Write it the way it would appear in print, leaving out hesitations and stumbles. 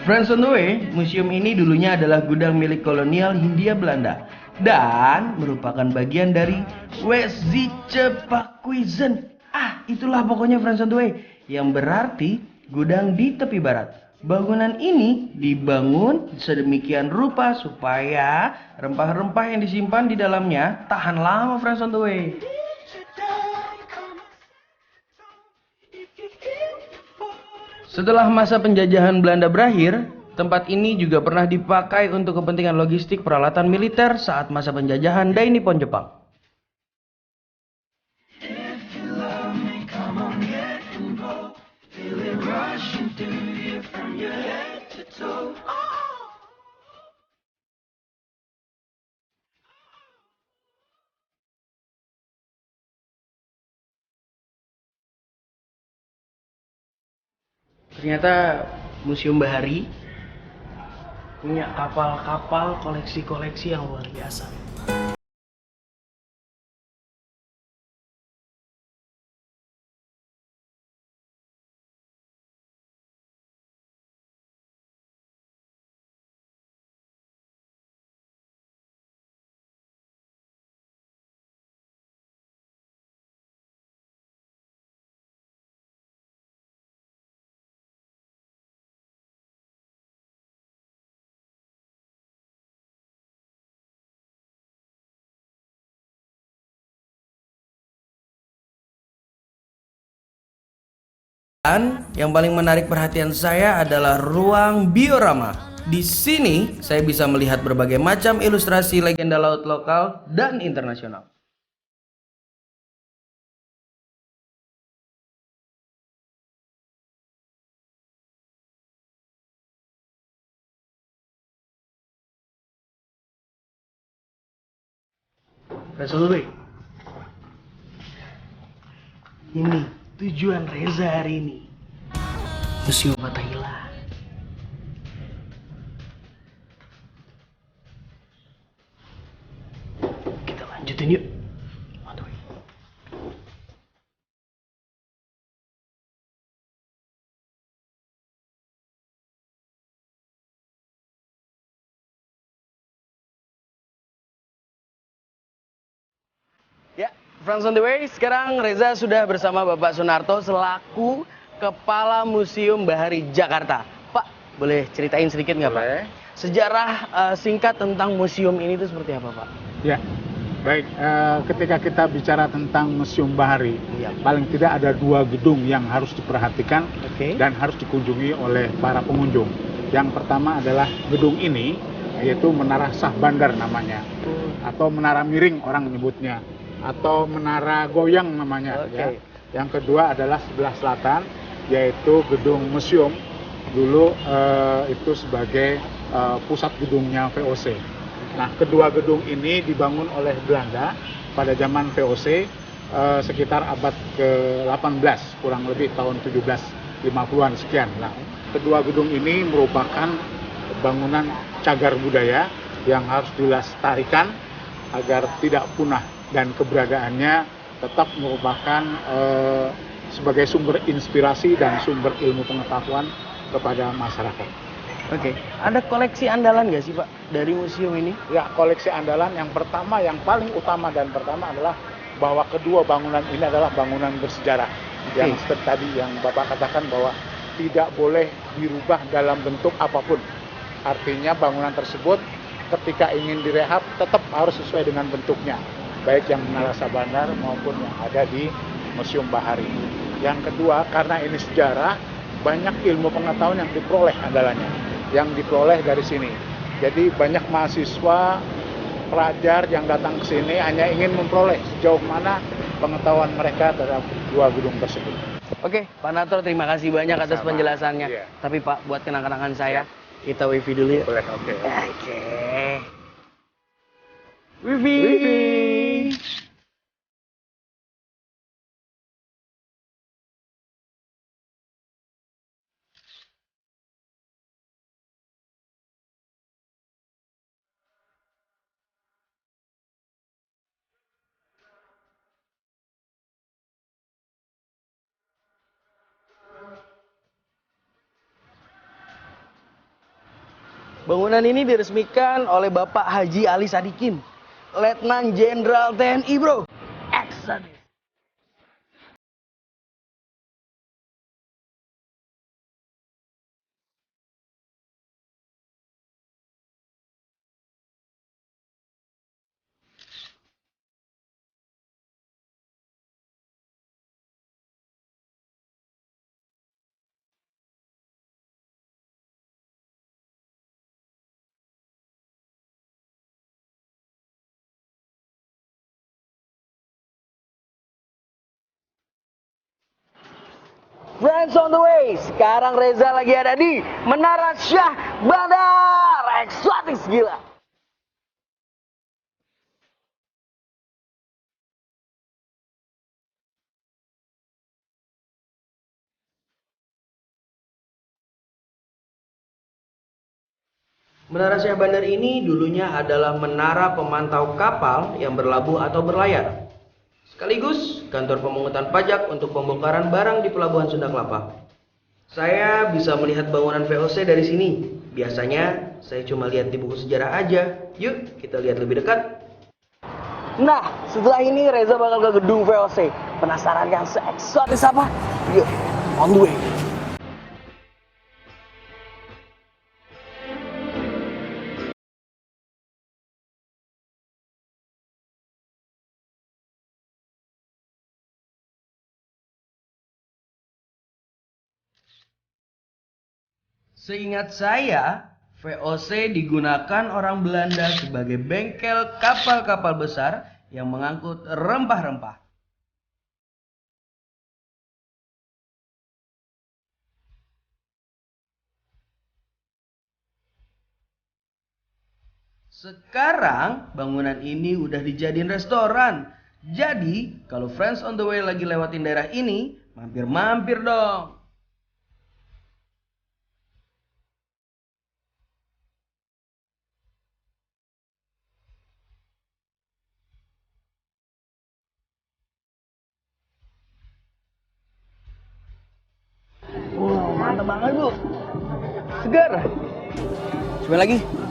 Friends on the Way, museum ini dulunya adalah gudang milik kolonial Hindia Belanda dan merupakan bagian dari Westzeechepakuizen. Itulah pokoknya Friends on the Way, yang berarti gudang di tepi barat. Bangunan ini dibangun sedemikian rupa supaya rempah-rempah yang disimpan di dalamnya tahan lama Friends on the Way. Setelah masa penjajahan Belanda berakhir, tempat ini juga pernah dipakai untuk kepentingan logistik peralatan militer saat masa penjajahan Dainippon Jepang. Ternyata Museum Bahari punya kapal-kapal koleksi-koleksi yang luar biasa. Dan yang paling menarik perhatian saya adalah ruang biorama. Di sini saya bisa melihat berbagai macam ilustrasi legenda laut lokal dan internasional. Rasulullah, ini tujuan Reza hari ini. Museum Fathahillah. Kita lanjutin yuk. Ya, Friends on the Way, sekarang Reza sudah bersama Bapak Sunarto selaku Kepala Museum Bahari Jakarta. Pak, boleh ceritain sedikit nggak Pak? Sejarah singkat tentang museum ini itu seperti apa Pak? Ya, baik. Ketika kita bicara tentang Museum Bahari, paling tidak ada dua gedung yang harus diperhatikan dan harus dikunjungi oleh para pengunjung. Yang pertama adalah gedung ini, yaitu Menara Shah Bandar namanya, atau Menara Miring orang menyebutnya, atau Menara Goyang namanya. Ya. Yang kedua adalah sebelah selatan, yaitu gedung museum. Dulu itu sebagai pusat gedungnya VOC. Nah, kedua gedung ini dibangun oleh Belanda pada zaman VOC sekitar abad ke-18, kurang lebih tahun 1750-an sekian. Nah, kedua gedung ini merupakan bangunan cagar budaya yang harus dilestarikan agar tidak punah dan keberadaannya tetap merupakan sebagai sumber inspirasi dan sumber ilmu pengetahuan kepada masyarakat. Ada koleksi andalan nggak sih Pak dari museum ini? Ya, koleksi andalan yang pertama, yang paling utama dan pertama adalah bahwa kedua bangunan ini adalah bangunan bersejarah. Yang seperti tadi yang Bapak katakan bahwa tidak boleh dirubah dalam bentuk apapun. Artinya bangunan tersebut ketika ingin direhab tetap harus sesuai dengan bentuknya, baik yang Menara Shah Bandar maupun yang ada di Museum Bahari. Yang kedua, karena ini sejarah, banyak ilmu pengetahuan yang diperoleh andalannya, yang diperoleh dari sini. Jadi banyak mahasiswa, pelajar yang datang ke sini hanya ingin memperoleh sejauh mana pengetahuan mereka terhadap dua gedung tersebut. Pak Narto, terima kasih banyak atas penjelasannya. Tapi Pak, buat kenang-kenangan saya, kita wifi dulu ya. Boleh, Wifi. Bangunan ini diresmikan oleh Bapak Haji Ali Sadikin, Letnan Jenderal TNI, bro. Excellent. Friends on the way. Sekarang Reza lagi ada di Menara Syah Bandar. Eksotis gila. Menara Syah Bandar ini dulunya adalah menara pemantau kapal yang berlabuh atau berlayar. Sekaligus kantor pemungutan pajak untuk pembongkaran barang di Pelabuhan Sunda Kelapa. Saya bisa melihat bangunan VOC dari sini. Biasanya saya cuma lihat di buku sejarah aja. Yuk kita lihat lebih dekat. Nah, setelah ini Reza bakal ke gedung VOC. Penasaran kan se-eksotis apa? Yuk, on the way. Seingat saya, VOC digunakan orang Belanda sebagai bengkel kapal-kapal besar yang mengangkut rempah-rempah. Sekarang bangunan ini udah dijadiin restoran. Jadi kalau friends on the way lagi lewatin daerah ini, mampir-mampir dong. Wow, mantap banget, Bu. Segar. Coba lagi.